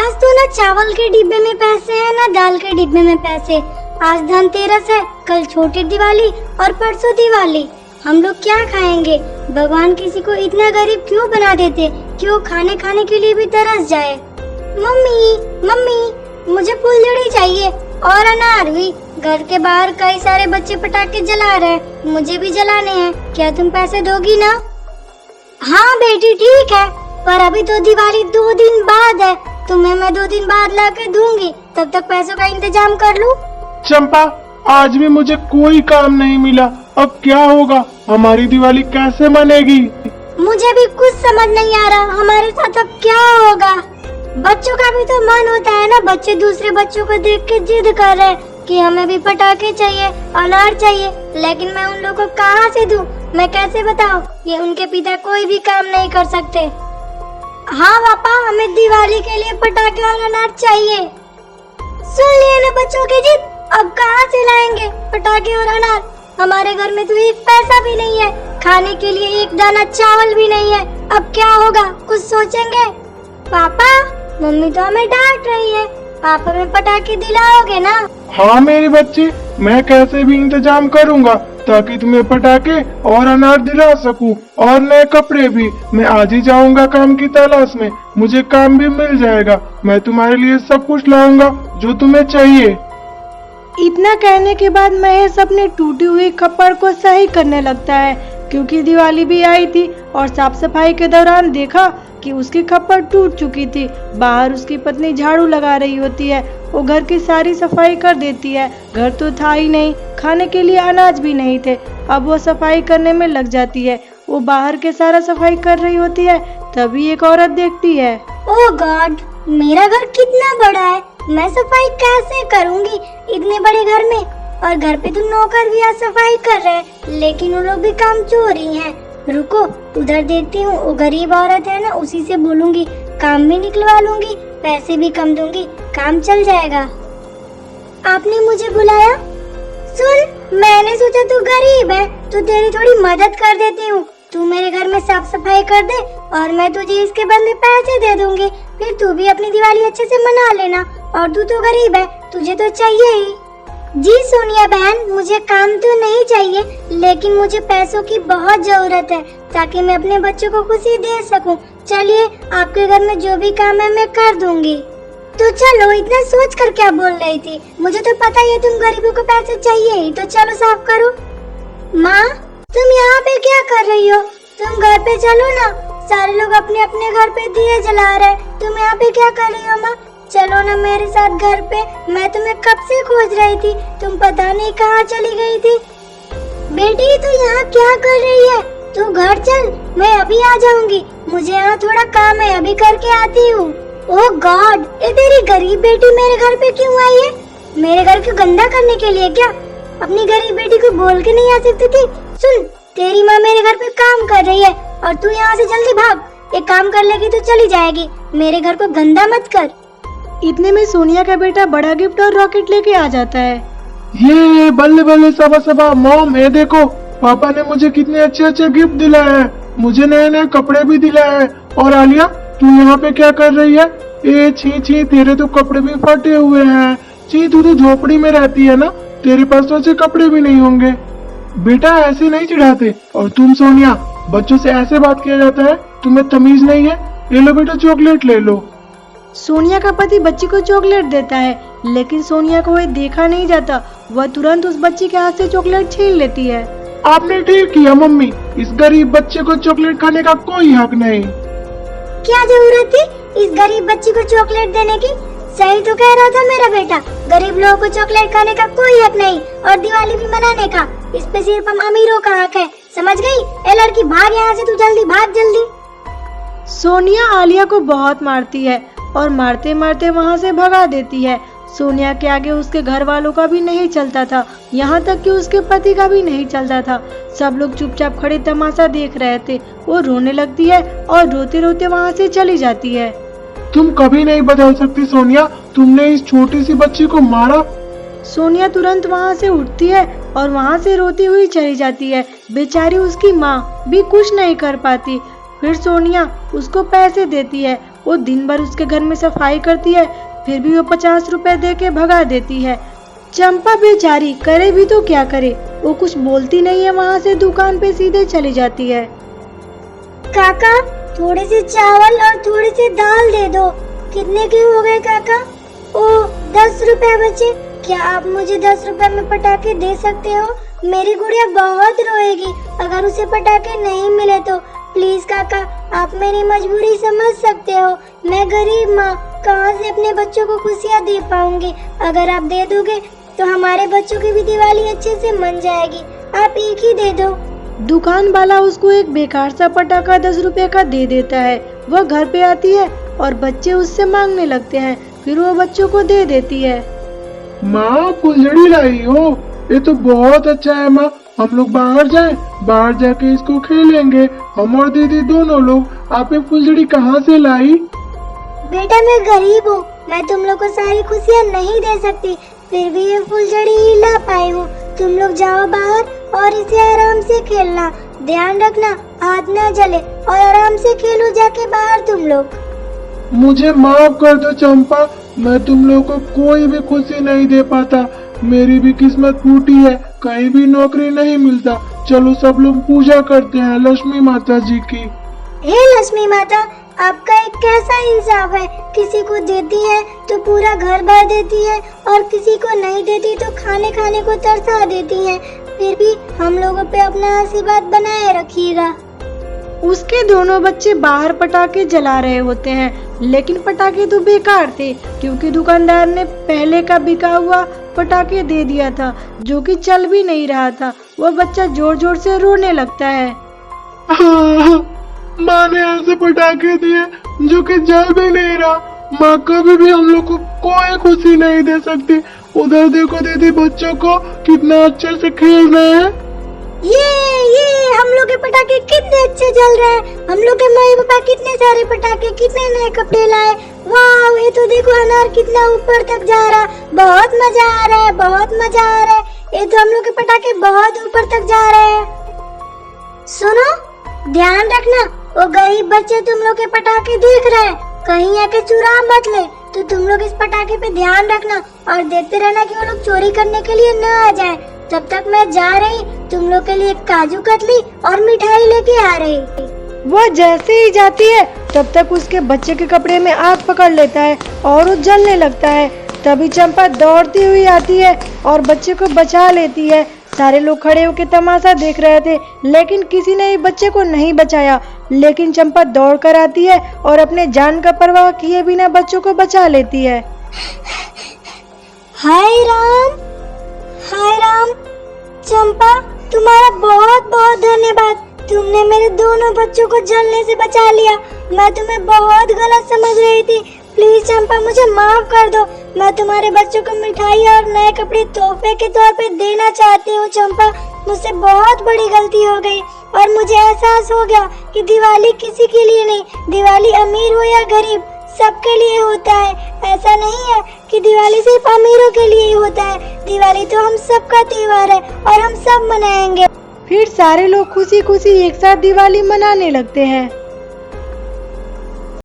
आज तो ना चावल के डिब्बे में पैसे हैं ना दाल के डिब्बे में पैसे। आज धनतेरस है, कल छोटी दिवाली और परसों दिवाली। हम लोग क्या खाएंगे? भगवान किसी को इतना गरीब क्यों बना देते कि वो खाने के लिए भी तरस जाए। मम्मी मम्मी मुझे फुलझड़ी चाहिए और अनार भी। घर के बाहर कई सारे बच्चे पटाखे जला रहे हैं, मुझे भी जलाने हैं। क्या तुम पैसे दोगी ना? हाँ बेटी ठीक है, पर अभी तो दिवाली 2 दिन बाद है। तुम्हें मैं 2 दिन बाद ला के दूंगी, तब तक पैसों का इंतजाम कर लूं। चंपा, आज भी मुझे कोई काम नहीं मिला। अब क्या होगा? हमारी दिवाली कैसे मनेगी? मुझे भी कुछ समझ नहीं आ रहा, हमारे साथ अब क्या होगा। बच्चों का भी तो मन होता है ना, बच्चे दूसरे बच्चों को देख के जिद कर रहे हैं कि हमें भी पटाखे चाहिए, अनार चाहिए, लेकिन मैं उन लोगों को कहाँ से दूं? मैं कैसे बताऊं? ये उनके पिता कोई भी काम नहीं कर सकते। हाँ पापा, हमें दिवाली के लिए पटाखे और अनार चाहिए। सुन लिए ना बच्चों की जिद, अब कहाँ से लाएंगे पटाखे और अनार? हमारे घर में तो एक पैसा भी नहीं है, खाने के लिए एक दाना चावल भी नहीं है। अब क्या होगा? कुछ सोचेंगे। पापा, मम्मी तो हमें डांट रही है, आप हमें पटाखे दिलाओगे ना? हाँ मेरे बच्चे, मैं कैसे भी इंतजाम करूँगा ताकि तुम्हें पटाखे और अनार दिला सकूं, और नए कपड़े भी। मैं आज ही जाऊंगा काम की तलाश में, मुझे काम भी मिल जाएगा। मैं तुम्हारे लिए सब कुछ लाऊंगा जो तुम्हें चाहिए। इतना कहने के बाद महेश अपने टूटी हुई खप्पर को सही करने लगता है, क्योंकि दिवाली भी आई थी और साफ सफाई के दौरान देखा कि उसकी खप्पर टूट चुकी थी। बाहर उसकी पत्नी झाड़ू लगा रही होती है, वो घर की सारी सफाई कर देती है। घर तो था ही नहीं, खाने के लिए अनाज भी नहीं थे। अब वो सफाई करने में लग जाती है। वो बाहर के सारा सफाई कर रही होती है, तभी एक औरत देखती है। ओह गॉड, मेरा घर कितना बड़ा है, मैं सफाई कैसे करूंगी इतने बड़े घर में? और घर पे तो नौकर भी आज सफाई कर रहे हैं, लेकिन वो लोग भी काम चोर ही हैं। रुको, उधर देखती हूँ, वो गरीब औरत है ना, उसी से बोलूंगी, काम भी निकलवा लूंगी, पैसे भी कम दूंगी, काम चल जाएगा। आपने मुझे बुलाया? सुन, मैंने सोचा तू गरीब है तो तेरी थोड़ी मदद कर देती हूँ। तू मेरे घर में साफ सफाई कर दे और मैं तुझे इसके बदले पैसे दे दूंगी, फिर तू भी अपनी दिवाली अच्छे से मना लेना। और तू तो गरीब है, तुझे तो चाहिए ही। जी सोनिया बहन, मुझे काम तो नहीं चाहिए, लेकिन मुझे पैसों की बहुत जरूरत है ताकि मैं अपने बच्चों को खुशी दे सकूं। चलिए, आपके घर में जो भी काम है मैं कर दूंगी। तो चलो, इतना सोच कर क्या बोल रही थी? मुझे तो पता ही है तुम गरीबों को पैसे चाहिए ही, तो चलो साफ करो। माँ, तुम यहाँ पे क्या कर रही हो? तुम घर पे चलो ना, सारे लोग अपने अपने घर पे दिए जला रहे, तुम यहाँ पे क्या कर रही हो? माँ चलो ना मेरे साथ घर पे, मैं तुम्हें कब से खोज रही थी, तुम पता नहीं कहाँ चली गई थी। बेटी तू यहाँ क्या कर रही है? तू घर चल, मैं अभी आ जाऊंगी, मुझे यहाँ थोड़ा काम है, अभी करके आती हूँ। ओह गॉड, ये तेरी गरीब बेटी मेरे घर पे क्यों आई है? मेरे घर को गंदा करने के लिए क्या? अपनी गरीब बेटी को बोल के नहीं आ सकती थी? सुन, तेरी माँ मेरे घर पे काम कर रही है और तू यहाँ से जल्दी भाग। एक काम कर लेगी तो चली जाएगी, मेरे घर को गंदा मत कर। इतने में सोनिया का बेटा बड़ा गिफ्ट और रॉकेट लेके आ जाता है। ये बल्ले बल्ले सबा सबा, मॉम ये देखो, पापा ने मुझे कितने अच्छे अच्छे गिफ्ट दिलाए हैं, मुझे नए नए कपड़े भी दिलाए हैं। और आलिया, तू यहाँ पे क्या कर रही है? ए छी छी, तेरे तो कपड़े भी फटे हुए हैं। छी, तू तो झोपड़ी में रहती है ना, तेरे पास तो अच्छे कपड़े भी नहीं होंगे। बेटा ऐसे नहीं चिढ़ाते। और तुम सोनिया, बच्चों से ऐसे बात किया जाता है? तुम्हें तमीज नहीं है? ले लो बेटा, चॉकलेट ले लो। सोनिया का पति बच्ची को चॉकलेट देता है, लेकिन सोनिया को वह देखा नहीं जाता। वह तुरंत उस बच्ची के हाथ से चॉकलेट छीन लेती है। आपने ठीक किया मम्मी, इस गरीब बच्चे को चॉकलेट खाने का कोई हक नहीं। क्या जरूरत थी इस गरीब बच्ची को चॉकलेट देने की? सही तो कह रहा था मेरा बेटा, गरीब लोगों को चॉकलेट खाने का कोई हक नहीं, और दिवाली भी मनाने का, इस पे सिर्फ हम अमीरों का हक है, समझ गई? ए लड़की, भाग यहाँ से, तू जल्दी भाग, जल्दी। सोनिया आलिया को बहुत मारती है और मारते मारते वहाँ से भगा देती है। सोनिया के आगे उसके घर वालों का भी नहीं चलता था, यहाँ तक कि उसके पति का भी नहीं चलता था। सब लोग चुपचाप खड़े तमाशा देख रहे थे। वो रोने लगती है और रोते रोते वहाँ से चली जाती है। तुम कभी नहीं बदल सकती सोनिया, तुमने इस छोटी सी बच्ची को मारा। सोनिया तुरंत वहाँ से उठती है और वहाँ से रोती हुई चली जाती है। बेचारी उसकी माँ भी कुछ नहीं कर पाती। फिर सोनिया उसको पैसे देती है। वो दिन भर उसके घर में सफाई करती है, फिर भी वो 50 रुपए दे के भगा देती है। चंपा बेचारी करे भी तो क्या करे, वो कुछ बोलती नहीं है, वहाँ से दुकान पे सीधे चली जाती है। काका थोड़े से चावल और थोड़ी सी दाल दे दो। कितने के हो गए काका? ओ 10 रुपए बचे। क्या आप मुझे 10 रुपए में पटाखे दे सकते हो? मेरी गुड़िया बहुत रोएगी अगर उसे पटाखे नहीं मिले तो। प्लीज काका, आप मेरी मजबूरी समझ सकते हो। मैं गरीब माँ कहाँ से अपने बच्चों को खुशियाँ दे पाऊंगी। अगर आप दे दोगे तो हमारे बच्चों की भी दिवाली अच्छे से मन जाएगी। आप एक ही दे दो। दुकान वाला उसको एक बेकार सा पटाखा 10 रुपए का दे देता है। वह घर पे आती है और बच्चे उससे मांगने लगते हैं, फिर वो बच्चों को दे देती है। माँ फुलझड़ी लाई हो, ये तो बहुत अच्छा है माँ। हम लोग बाहर जाएं, बाहर जाके इसको खेलेंगे, हम और दीदी दोनों लोग। आप ये फुलझड़ी कहाँ से लाई? बेटा मैं गरीब हूँ, मैं तुम लोग को सारी खुशियाँ नहीं दे सकती, फिर भी ये फुलझड़ी ही ला पाई हूँ। तुम लोग जाओ बाहर और इसे आराम से खेलना, ध्यान रखना हाथ ना जले, और आराम से खेलो जाके बाहर तुम लोग। मुझे माफ कर दो चंपा, मैं तुम लोगों को कोई भी खुशी नहीं दे पाता। मेरी भी किस्मत फूटी है, कहीं भी नौकरी नहीं मिलता। चलो सब लोग पूजा करते हैं लक्ष्मी माता जी की। हे लक्ष्मी माता, आपका एक कैसा इंसाफ है, किसी को देती है तो पूरा घर भर देती है और किसी को नहीं देती तो खाने खाने को तरसा देती है। फिर भी हम लोगों पे अपना आशीर्वाद बनाए रखिएगा। उसके दोनों बच्चे बाहर पटाखे जला रहे होते हैं, लेकिन पटाखे तो बेकार थे क्योंकि दुकानदार ने पहले का बिका हुआ पटाखे दे दिया था जो कि चल भी नहीं रहा था। वह बच्चा जोर जोर से रोने लगता है। माँ ने ऐसे पटाखे दिए जो कि जल भी नहीं रहा। माँ कभी भी हम लोग को कोई खुशी नहीं दे सकती। उधर देखो दीदी बच्चों को कितना अच्छे से खेल रहे हैं। ये हम लोग के पटाखे कितने अच्छे जल रहे हैं। हम लोग के मम्मी पापा कितने सारे पटाखे, कितने नए कपड़े लाए। वाह, ये तो देखो अनार कितना ऊपर तक जा रहा है। बहुत मजा आ रहा है, बहुत मजा आ रहा है। ये तो हम लोग के पटाखे बहुत ऊपर तक जा रहे हैं। सुनो, ध्यान रखना, वो गरीब बच्चे तुम लोग के पटाखे देख रहे हैं, कहीं आके चुरा मत ले। तो तुम लोग इस पटाखे पे ध्यान रखना और देखते रहना कि वो लोग चोरी करने के लिए न आ जाए। तब तक मैं जा रही, तुम लोग के लिए काजू कतली और मिठाई लेके आ रही। वह जैसे ही जाती है तब तक उसके बच्चे के कपड़े में आग पकड़ लेता है और वो जलने लगता है। तभी चंपा दौड़ती हुई आती है और बच्चे को बचा लेती है। सारे लोग खड़े होकर तमाशा देख रहे थे, लेकिन किसी ने बच्चे को नहीं बचाया। लेकिन चंपा दौड़ कर आती है और अपने जान का परवाह किए बिना बच्चों को बचा लेती है। हाय राम, हाय राम। चंपा, तुम्हारा बहुत बहुत धन्यवाद। तुमने मेरे दोनों बच्चों को जलने से बचा लिया। मैं तुम्हें बहुत गलत समझ रही थी। प्लीज चंपा, मुझे माफ कर दो। मैं तुम्हारे बच्चों को मिठाई और नए कपड़े तोहफे के तौर पे देना चाहती हूँ। चंपा, मुझसे बहुत बड़ी गलती हो गई और मुझे एहसास हो गया कि दिवाली किसी के लिए नहीं, दिवाली अमीर हो या गरीब सबके लिए होता है। ऐसा नहीं है कि दिवाली सिर्फ अमीरों के लिए ही होता है। दिवाली तो हम सबका त्योहार है और हम सब मनाएंगे। फिर सारे लोग खुशी खुशी एक साथ दिवाली मनाने लगते हैं।